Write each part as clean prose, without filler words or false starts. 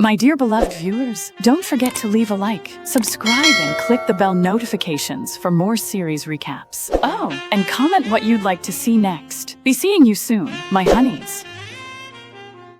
My dear beloved viewers, don't forget to leave a like, subscribe, and click the bell notifications for more series recaps. Oh, and comment what you'd like to see next. Be seeing you soon, my honeys.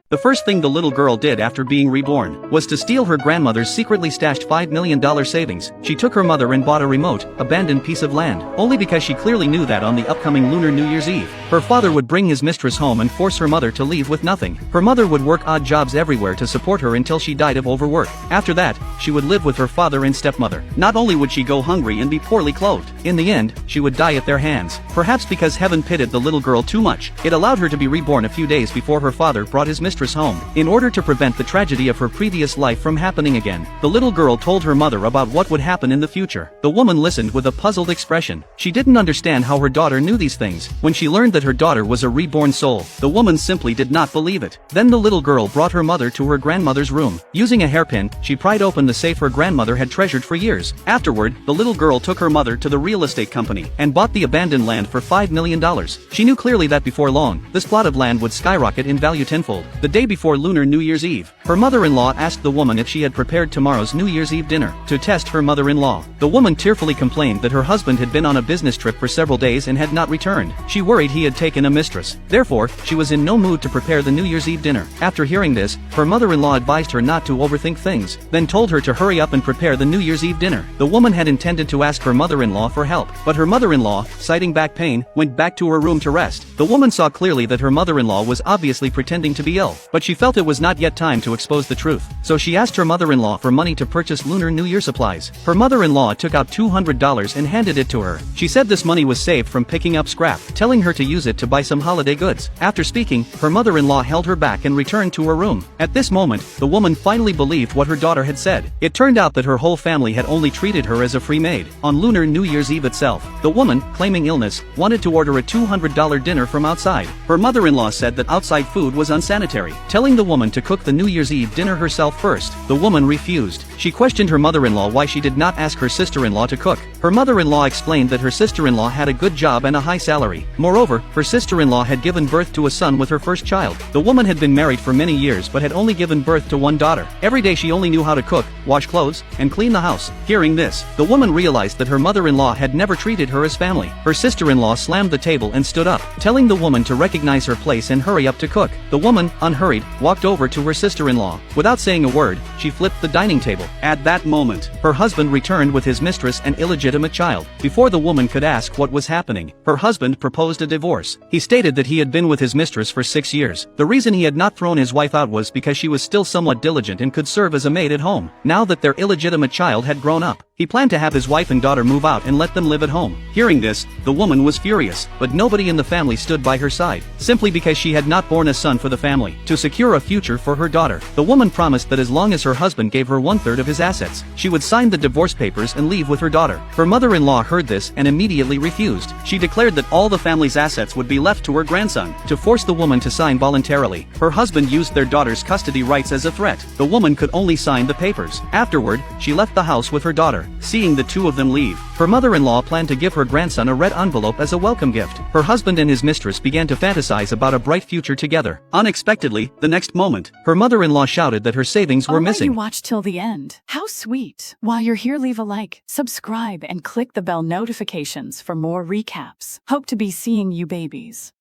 The first thing the little girl did after being reborn was to steal her grandmother's secretly stashed $5 million savings. She took her mother and bought a remote, abandoned piece of land, only because she clearly knew that on the upcoming lunar New Year's Eve, her father would bring his mistress home and force her mother to leave with nothing. Her mother would work odd jobs everywhere to support her until she died of overwork. After that, she would live with her father and stepmother. Not only would she go hungry and be poorly clothed, in the end, she would die at their hands. Perhaps because heaven pitied the little girl too much, it allowed her to be reborn a few days before her father brought his mistress home. In order to prevent the tragedy of her previous life from happening again, the little girl told her mother about what would happen in the future. The woman listened with a puzzled expression. She didn't understand how her daughter knew these things. When she learned that her daughter was a reborn soul, the woman simply did not believe it. Then the little girl brought her mother to her grandmother's room. Using a hairpin, she pried open the safe her grandmother had treasured for years. Afterward, the little girl took her mother to the real estate company and bought the abandoned land for $5 million. She knew clearly that before long, this plot of land would skyrocket in value tenfold. The day before lunar New Year's Eve, her mother-in-law asked the woman if she had prepared tomorrow's New Year's Eve dinner to test her mother-in-law. The woman tearfully complained that her husband had been on a business trip for several days and had not returned. She worried he had taken a mistress. Therefore, she was in no mood to prepare the New Year's Eve dinner. After hearing this, her mother-in-law advised her not to overthink things, then told her to hurry up and prepare the New Year's Eve dinner. The woman had intended to ask her mother-in-law for help, but her mother-in-law, citing back pain, went back to her room to rest. The woman saw clearly that her mother-in-law was obviously pretending to be ill, but she felt it was not yet time to expose the truth. So she asked her mother-in-law for money to purchase Lunar New Year supplies. Her mother-in-law took out $200 and handed it to her. She said this money was saved from picking up scrap, telling her to use it to buy some holiday goods. After speaking, her mother-in-law held her back and returned to her room. At this moment, the woman finally believed what her daughter had said. It turned out that her whole family had only treated her as a free maid. On Lunar New Year's Eve itself, the woman, claiming illness, wanted to order a $200 dinner from outside. Her mother-in-law said that outside food was unsanitary, telling the woman to cook the New Year's Eve dinner herself first. The woman refused. She questioned her mother-in-law why she did not ask her sister-in-law to cook. Her mother-in-law explained that her sister-in-law had a good job and a high salary. Moreover, her sister-in-law had given birth to a son with her first child. The woman had been married for many years but had only given birth to one daughter. Every day she only knew how to cook, wash clothes, and clean the house. Hearing this, the woman realized that her mother-in-law had never treated her as family. Her sister-in-law slammed the table and stood up, telling the woman to recognize her place and hurry up to cook. The woman, unhurried, walked over to her sister-in-law. Without saying a word, she flipped the dining table. At that moment, her husband returned with his mistress and illegitimate child. Before the woman could ask what was happening, her husband proposed a divorce. He stated that he had been with his mistress for 6 years. The reason he had not thrown his wife out was because she was still somewhat diligent and could serve as a maid at home. Now that their illegitimate child had grown up, he planned to have his wife and daughter move out and let them live at home. Hearing this, the woman was furious, but nobody in the family stood by her side, simply because she had not borne a son for the family. To secure a future for her daughter, the woman promised that as long as her husband gave her 1/3 of his assets, she would sign the divorce papers and leave with her daughter. Her mother-in-law heard this and immediately refused. She declared that all the family's assets would be left to her grandson. To force the woman to sign voluntarily, her husband used their daughter's custody rights as a threat. The woman could only sign the papers. Afterward, she left the house with her daughter. Seeing the two of them leave, her mother-in-law planned to give her grandson a red envelope as a welcome gift. Her husband and his mistress began to fantasize about a bright future together. Unexpectedly, the next moment, her mother-in-law shouted that her savings were missing. You watched till the end. How sweet. While you're here, leave a like, subscribe, and click the bell notifications for more recaps. Hope to be seeing you babies.